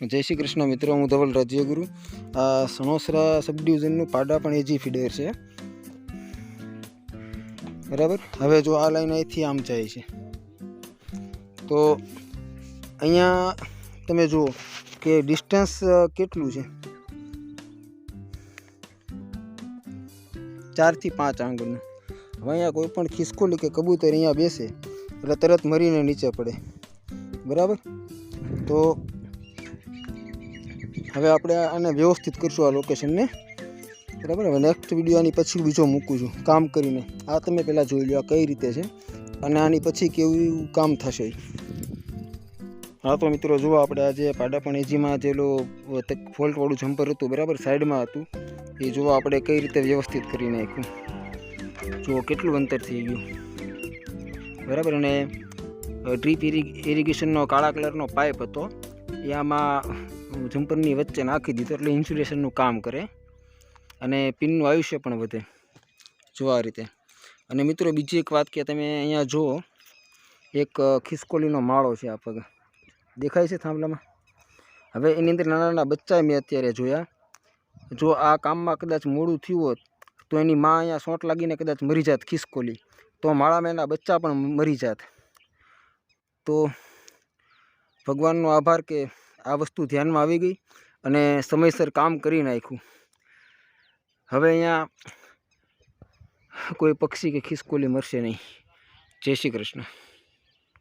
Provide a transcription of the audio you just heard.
जय श्री कृष्ण मित्रों, हूँ धवल राज्यगुरु। आ सणोसरा सब डिविजन पाड़ा पण एजी फीडर है बराबर। हवे जो आ लाइन अहींथी आम जाए छे तो अहींया तमे जुओ कि डिस्टन्स केटलुं छे, 4 થી 5 आंगळनुं। हवे अहींया कोईपण खिसकोली के कबूतर अहींया बेसे એટલે તરત મરીને નીચે પડે બરાબર। તો હવે આપણે આને વ્યવસ્થિત કરશું આ લોકેશનને બરાબર। હવે નેક્સ્ટ વિડીયો આની પછી બીજો મૂકું છું કામ કરીને। આ તમે પહેલાં જોઈ લો આ કઈ રીતે છે અને આની પછી કેવું કામ થશે। हाँ तो मित्रों जुओ આપણે આજે પાડાપણ એજીમાં જેલો ફોલ્ટવાળું જમ્પર હતું બરાબર, સાઈડમાં હતું એ જુઓ આપણે કઈ રીતે વ્યવસ્થિત કરી નાખ્યું। જુઓ કેટલું અંતર થઈ ગયું બરાબર। અને ડ્રીપ ઇરિગેશનનો કાળા કલરનો પાઇપ હતો એ આમાં જમ્પરની વચ્ચે નાખી દીધો એટલે ઇન્સ્યુલેશનનું કામ કરે અને પિનનું આયુષ્ય પણ વધે। જો આ રીતે। અને મિત્રો બીજી એક વાત કે તમે અહીંયા જુઓ એક ખિસકોલીનો માળો છે આ પગ દેખાય છે થાંભલામાં। હવે એની અંદર નાના નાના બચ્ચા મેં અત્યારે જોયા। જો આ કામમાં કદાચ મોડું થયું હોત તો એની માં અહીંયા સોંટ લાગીને કદાચ મરી જાત ખિસકોલી, તો માળામાં એના બચ્ચા પણ મરી જાત। તો ભગવાનનો આભાર કે આ વસ્તુ ધ્યાનમાં આવી ગઈ અને સમયસર કામ કરી નાખ્યું। હવે અહીંયા કોઈ પક્ષી કે ખિસકોલી મરશે નહીં। જય શ્રી કૃષ્ણ।